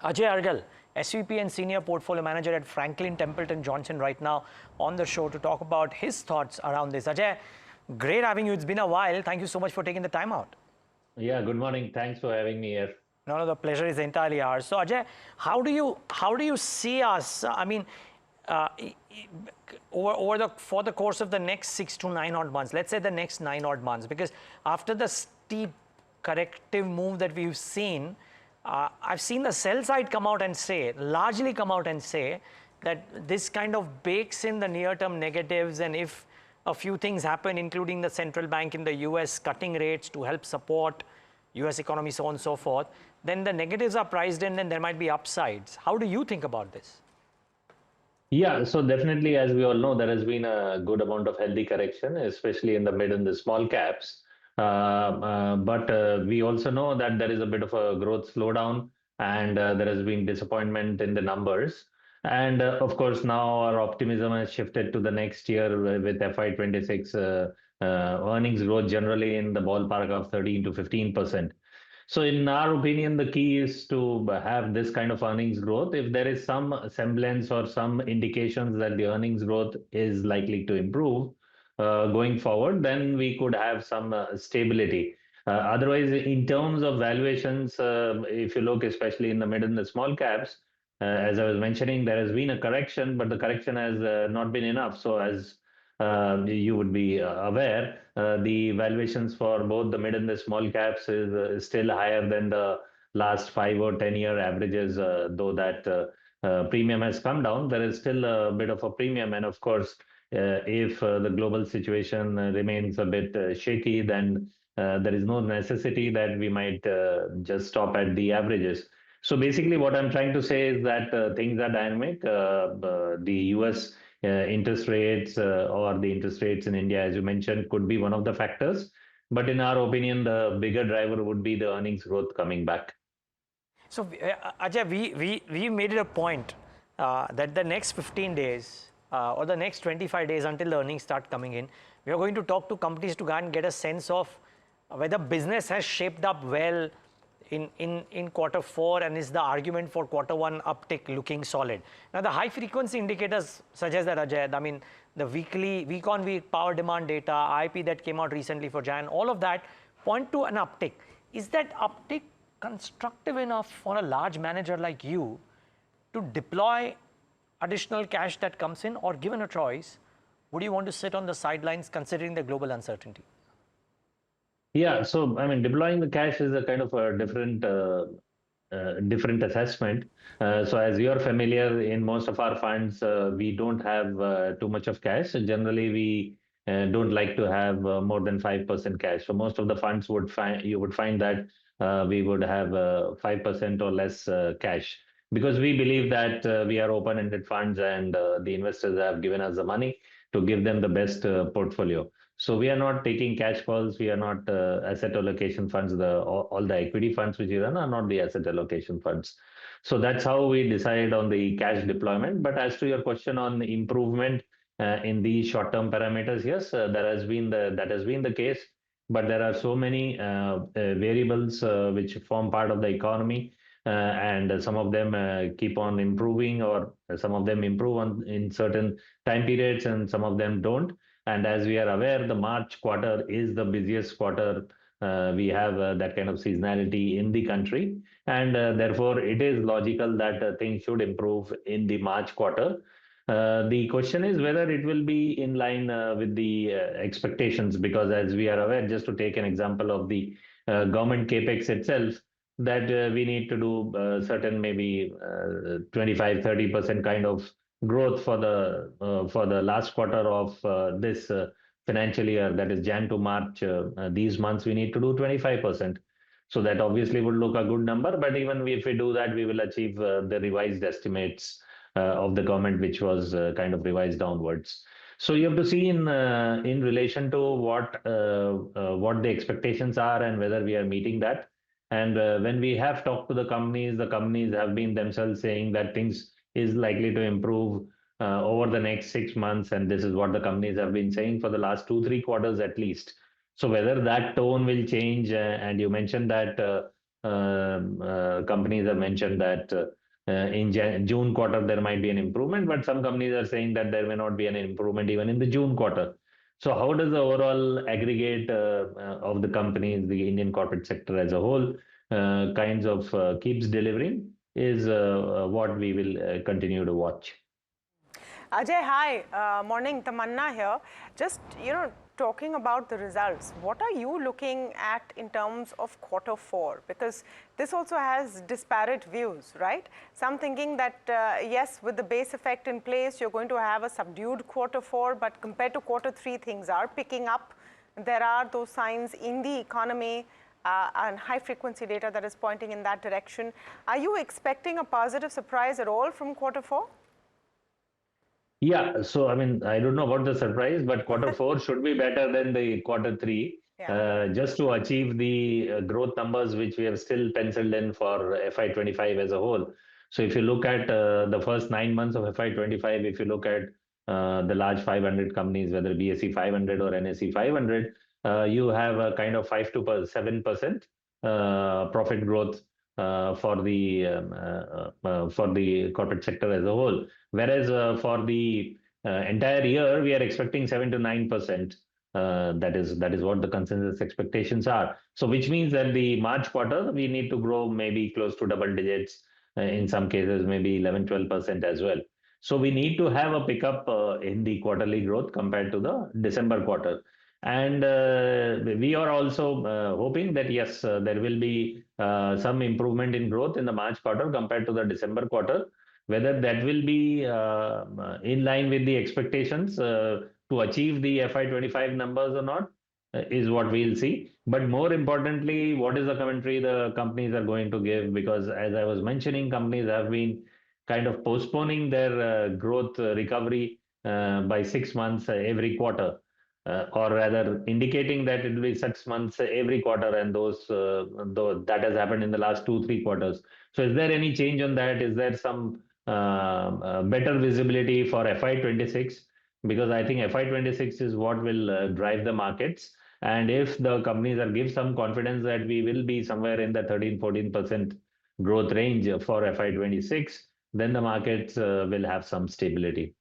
Ajay Argal, SVP and Senior Portfolio Manager at Franklin Templeton Johnson, right now on the show to talk about his thoughts around this. Ajay, great having you. It's been a while. Thank you so much for taking the time out. Yeah, good morning. Thanks for having me here. No, the pleasure is entirely ours. So, Ajay, how do you see us? Uh, over the for the course of the next 6 to 9 odd months, let's say the next 9 odd months, because after the steep corrective move that we've seen, I've seen the sell side largely come out and say that this kind of bakes in the near-term negatives, and if a few things happen, including the central bank in the US cutting rates to help support US economy, so on and so forth, then the negatives are priced in and there might be upsides. How do you think about this? Yeah, so definitely, as we all know, there has been a good amount of healthy correction, especially in the mid and the small caps. But we also know that there is a bit of a growth slowdown, and there has been disappointment in the numbers. And of course, now our optimism has shifted to the next year with FY26 earnings growth generally in the ballpark of 13 to 15%. So, in our opinion, the key is to have this kind of earnings growth. If there is some semblance or some indications that the earnings growth is likely to improve going forward, then we could have some stability. Otherwise, in terms of valuations, if you look especially in the mid and the small caps, as I was mentioning, there has been a correction, but the correction has not been enough. So, as you would be aware, the valuations for both the mid and the small caps is still higher than the last 5 or 10 year averages, though that premium has come down. There is still a bit of a premium. And of course, if the global situation remains a bit shaky, then there is no necessity that we might just stop at the averages. So basically, what I'm trying to say is that things are dynamic. The US interest rates or the interest rates in India, as you mentioned, could be one of the factors. But in our opinion, the bigger driver would be the earnings growth coming back. So, Ajay, we made it a point that the next 15 days or the next 25 days until the earnings start coming in, we are going to talk to companies to go and get a sense of whether business has shaped up well in quarter four, and is the argument for quarter one uptick looking solid. Now, the high frequency indicators suggest that, Ajay, I mean, the week on week power demand data, IP that came out recently for Jan, all of that point to an uptick. Is that uptick constructive enough for a large manager like you to deploy additional cash that comes in, or given a choice, would you want to sit on the sidelines considering the global uncertainty? Yeah, so I mean, deploying the cash is a kind of a different assessment. So, as you're familiar, in most of our funds, we don't have too much of cash. So generally, we don't like to have more than 5% cash. So, most of the funds would find you would find that we would have 5% or less cash, because we believe that we are open-ended funds, and the investors have given us the money to give them the best portfolio. So we are not taking cash calls. We are not asset allocation funds. All the equity funds which we run are not the asset allocation funds. So that's how we decide on the cash deployment. But as to your question on improvement in these short-term parameters, yes, that has been the case. But there are so many variables which form part of the economy, and some of them keep on improving, or some of them improve in certain time periods, and some of them don't. And as we are aware, the March quarter is the busiest quarter. We have that kind of seasonality in the country. And therefore, it is logical that things should improve in the March quarter. The question is whether it will be in line with the expectations, because as we are aware, just to take an example of the government capex itself, that we need to do certain maybe 25-30% kind of growth for the last quarter of this financial year, that is Jan to March. These months we need to do 25%. So that obviously would look a good number, but even if we do that, we will achieve the revised estimates of the government, which was kind of revised downwards. So you have to see in relation to what the expectations are and whether we are meeting that. And when we have talked to the companies have been themselves saying that things is likely to improve over the next 6 months, and this is what the companies have been saying for the last 2, 3 quarters at least. So whether that tone will change, and you mentioned that companies have mentioned that in June quarter there might be an improvement, but some companies are saying that there may not be an improvement even in the June quarter. So how does the overall aggregate of the companies, the Indian corporate sector as a whole, kinds of keeps delivering is what we will continue to watch. Ajay, hi. Morning, Tamanna here. Just, talking about the results, what are you looking at in terms of quarter four? Because this also has disparate views, right? Some thinking that, yes, with the base effect in place, you're going to have a subdued quarter four, but compared to quarter three, things are picking up. There are those signs in the economy and high frequency data that is pointing in that direction. Are you expecting a positive surprise at all from quarter four? Yeah, so I mean, I don't know about the surprise, but quarter four should be better than the quarter three, Yeah. just to achieve the growth numbers which we have still penciled in for FY25 as a whole. So if you look at the first 9 months of FY25, if you look at the large 500 companies, whether BSE 500 or NSE 500, you have a kind of 5 to 7% profit growth for the corporate sector as a whole. Whereas for the entire year, we are expecting 7 to 9%. That is what the consensus expectations are. So, which means that the March quarter we need to grow maybe close to double digits. In some cases, maybe 11 to 12% as well. So we need to have a pickup in the quarterly growth compared to the December quarter. And we are also hoping that yes, there will be some improvement in growth in the March quarter compared to the December quarter. Whether that will be in line with the expectations to achieve the FY25 numbers or not is what we'll see. But more importantly, what is the commentary the companies are going to give? Because as I was mentioning, companies have been kind of postponing their growth recovery by 6 months every quarter. Or rather indicating that it will be 6 months every quarter, and that has happened in the last 2 3 quarters. So is there any change on that? Is there some better visibility for FY26? Because I think FY26 is what will drive the markets. And if the companies are give some confidence that we will be somewhere in the 13 to 14% growth range for FY26, then the markets will have some stability.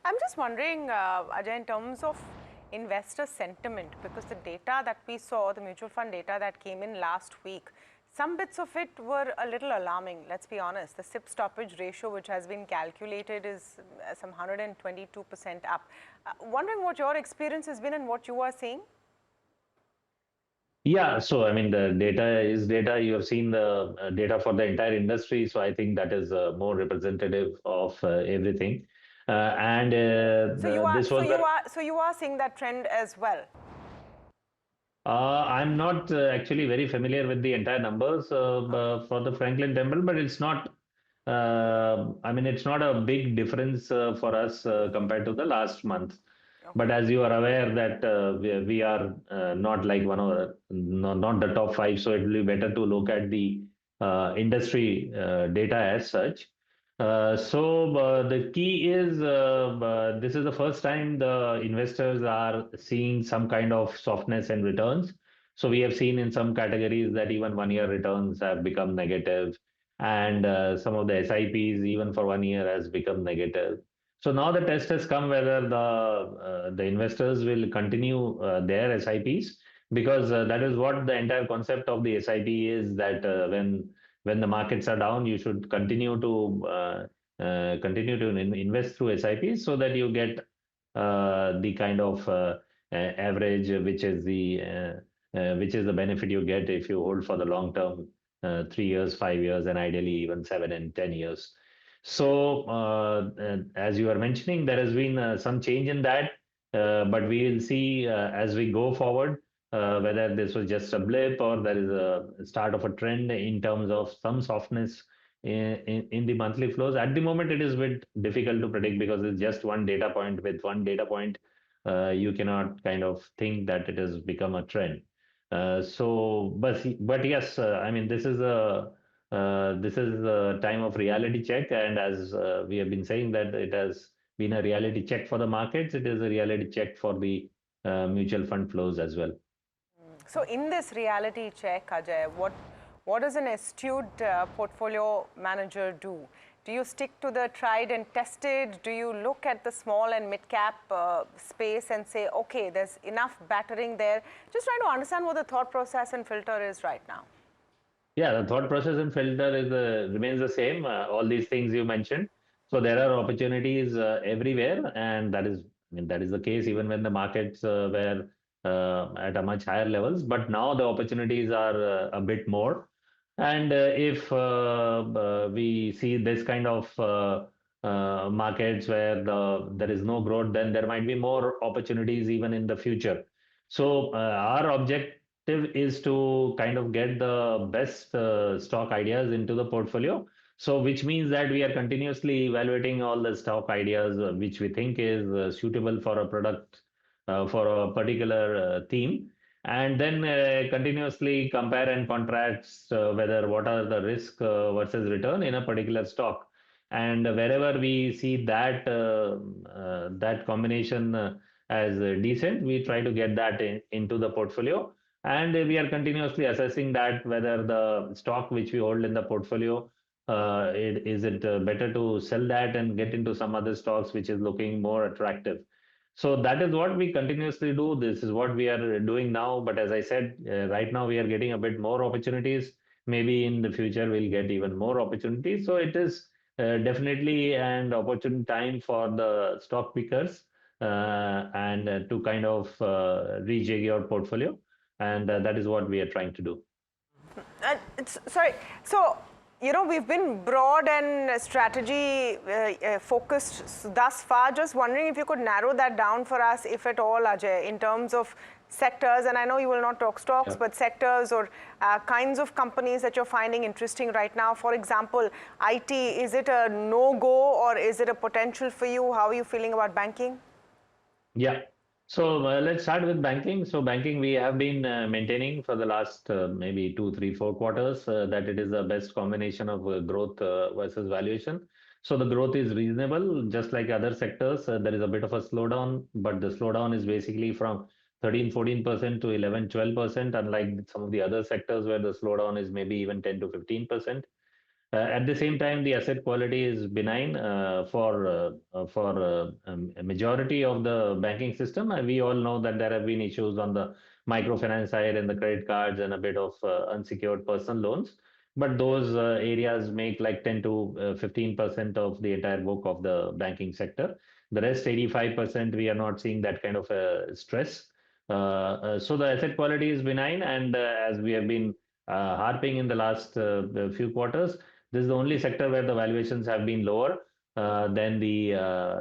I'm just wondering, Ajay, in terms of investor sentiment, because the data that we saw, the mutual fund data that came in last week, some bits of it were a little alarming, let's be honest. The SIP stoppage ratio, which has been calculated, is some 122% up. Wondering what your experience has been and what you are seeing? Yeah, so I mean, the data is data. You have seen the data for the entire industry, so I think that is more representative of everything. And this was the. So you are seeing that trend as well. I'm not actually very familiar with the entire numbers for the Franklin Templeton, but it's not. I mean, it's not a big difference for us compared to the last month. But as you are aware that we are not like one of not the top five, so it will be better to look at the industry data as such. So the key is this is the first time the investors are seeing some kind of softness in returns. So we have seen in some categories that even 1 year returns have become negative, and some of the SIPs even for 1 year has become negative. So now the test has come whether the investors will continue their SIPs, because that is what the entire concept of the SIP is, that when the markets are down, you should continue to invest through SIPs so that you get the kind of average, which is the benefit you get if you hold for the long term, 3 years, 5 years, and ideally even 7 and 10 years. So, as you are mentioning, there has been some change in that, but we will see as we go forward whether this was just a blip or there is a start of a trend in terms of some softness in the monthly flows. At the moment, it is a bit difficult to predict because it's just one data point. With one data point, you cannot kind of think that it has become a trend. But yes, I mean, this is a time of reality check, and as we have been saying that it has been a reality check for the markets, it is a reality check for the mutual fund flows as well. So in this reality check, Ajay, what does an astute portfolio manager do? Do you stick to the tried and tested? Do you look at the small and mid-cap space and say, okay, there's enough battering there? Just trying to understand what the thought process and filter is right now. Yeah, the thought process and filter is remains the same. All these things you mentioned. So there are opportunities everywhere, and that is the case even when the markets were at a much higher levels. But now the opportunities are a bit more. And if we see this kind of markets where there is no growth, then there might be more opportunities even in the future. So our objective is to kind of get the best stock ideas into the portfolio. So which means that we are continuously evaluating all the stock ideas which we think is suitable for a product for a particular theme, and then continuously compare and contrast whether what are the risk versus return in a particular stock. And wherever we see that that combination as decent, we try to get that into the portfolio. And we are continuously assessing that whether the stock which we hold in the portfolio, is it better to sell that and get into some other stocks which is looking more attractive. So that is what we continuously do. This is what we are doing now. But as I said, right now we are getting a bit more opportunities. Maybe in the future we'll get even more opportunities. So it is definitely an opportune time for the stock pickers and to kind of rejig your portfolio. And that is what we are trying to do. Sorry, so we've been broad and strategy focused thus far. Just wondering if you could narrow that down for us, if at all, Ajay, in terms of sectors. And I know you will not talk stocks, Yeah. but sectors or kinds of companies that you're finding interesting right now. For example, IT, is it a no-go or is it a potential for you? How are you feeling about banking? Yeah. So let's start with banking. So banking, we have been maintaining for the last maybe 2, 3, 4 quarters that it is the best combination of growth versus valuation. So the growth is reasonable, just like other sectors. There is a bit of a slowdown, but the slowdown is basically from 13, 14% to 11, 12%, unlike some of the other sectors where the slowdown is maybe even 10 to 15%. At the same time, the asset quality is benign for a majority of the banking system. We all know that there have been issues on the microfinance side and the credit cards and a bit of unsecured personal loans. But those areas make like 10 to 15% of the entire book of the banking sector. The rest, 85%, we are not seeing that kind of stress. So the asset quality is benign, and as we have been harping in the last few quarters, this is the only sector where the valuations have been lower than the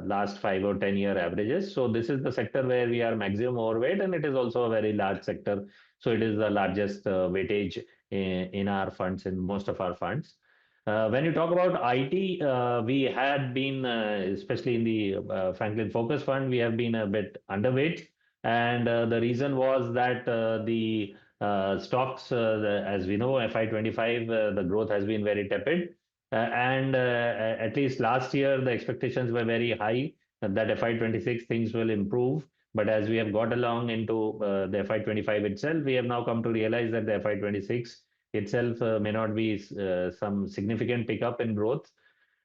last 5 or 10 year averages. So this is the sector where we are maximum overweight, and it is also a very large sector. So it is the largest weightage in our funds, in most of our funds. When you talk about IT, we had been, especially in the Franklin Focus Fund, we have been a bit underweight. And the reason was that the stocks, as we know, FY25, the growth has been very tepid. And at least last year, the expectations were very high that FY26 things will improve. But as we have got along into the FY25 itself, we have now come to realize that the FY26 itself may not be some significant pickup in growth.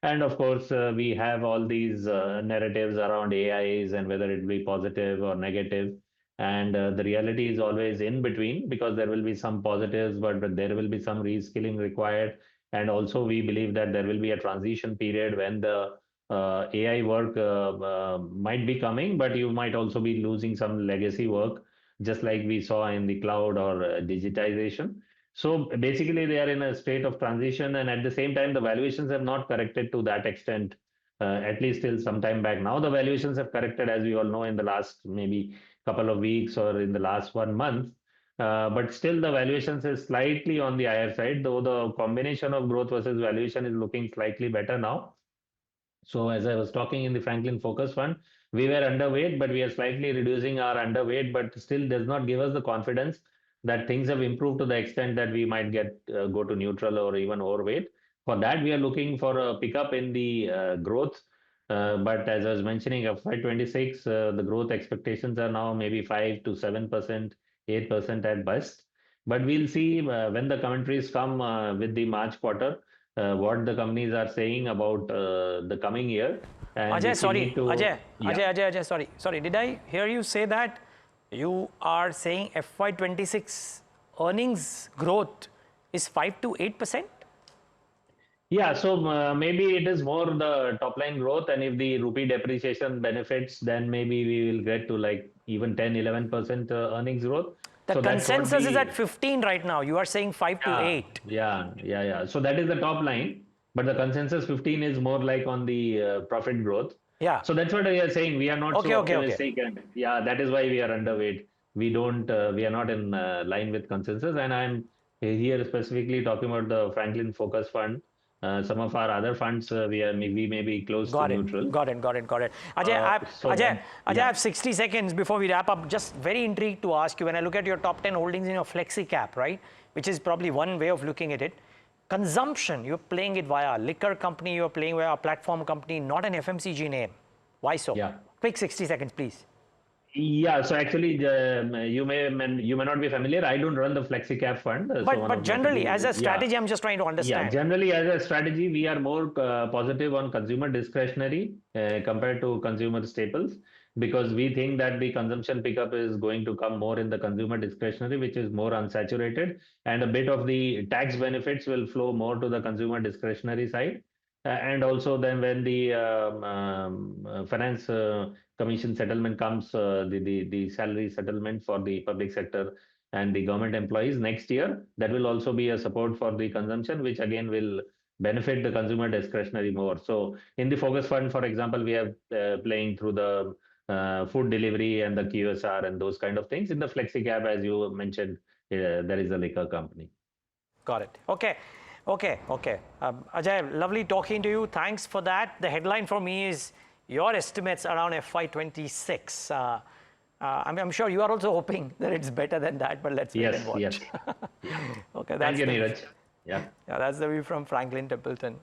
And of course, we have all these narratives around AIs and whether it be positive or negative. And the reality is always in between, because there will be some positives, but there will be some reskilling required. And also, we believe that there will be a transition period when the AI work might be coming, but you might also be losing some legacy work, just like we saw in the cloud or digitization. So basically, they are in a state of transition, and at the same time, the valuations have not corrected to that extent, at least till some time back. Now, the valuations have corrected, as we all know, in the last maybe couple of weeks or in the last 1 month. But still, the valuations is slightly on the higher side, though the combination of growth versus valuation is looking slightly better now. So as I was talking in the Franklin Focus Fund, we were underweight, but we are slightly reducing our underweight, but still does not give us the confidence that things have improved to the extent that we might get go to neutral or even overweight. For that, we are looking for a pickup in the growth. But as I was mentioning, FY26, the growth expectations are now maybe 5 to 7%, 8% at best. But we'll see when the commentaries come with the March quarter, what the companies are saying about the coming year. And Ajay, if we sorry, need to, yeah. Ajay, sorry. Did I hear you say that you are saying FY26 earnings growth is 5 to 8%? Yeah, so maybe it is more the top line growth, and if the rupee depreciation benefits, then maybe we will get to like even 10-11% earnings growth. The So that's what consensus is at the 15 right now. You are saying 5 to yeah 8. yeah. So that is the top line, but the consensus 15 is more like on the profit growth. Yeah. So that's what we are saying. We are not so Okay. optimistic, and yeah, that is why we are underweight. We are not in line with consensus, and I'm here specifically talking about the Franklin Focus Fund. Some of our other funds, we may be close to Got it. neutral. Ajay, So then, I yeah, have 60 seconds before we wrap up. Just very intrigued to ask you, when I look at your top 10 holdings in your flexi cap, right, which is probably one way of looking at it, consumption, you're playing it via a liquor company, you're playing via a platform company, not an FMCG name. Why so? yeah. Quick 60 seconds, please. Yeah, so actually, you may not be familiar. I don't run the FlexiCap fund. So one But of my generally, as a colleagues, yeah. strategy, I'm just trying to Yeah, understand. generally as a strategy, we are more positive on consumer discretionary compared to consumer staples, because we think that the consumption pickup is going to come more in the consumer discretionary, which is more unsaturated, and a bit of the tax benefits will flow more to the consumer discretionary side. And also then when the finance commission settlement comes, the salary settlement for the public sector and the government employees next year, that will also be a support for the consumption, which again will benefit the consumer discretionary more. So in the focus fund, for example, we have playing through the food delivery and the QSR and those kind of things. In the FlexiCap, as you mentioned, there is a liquor company. Got it. Okay. Ajay, lovely talking to you. Thanks for that. The headline for me is your estimates around FY26. I'm sure you are also hoping that it's better than that, but let's wait and watch. Yes. Yeah. Okay, Thank you, Neeraj. Yeah. that's the view from Franklin Templeton.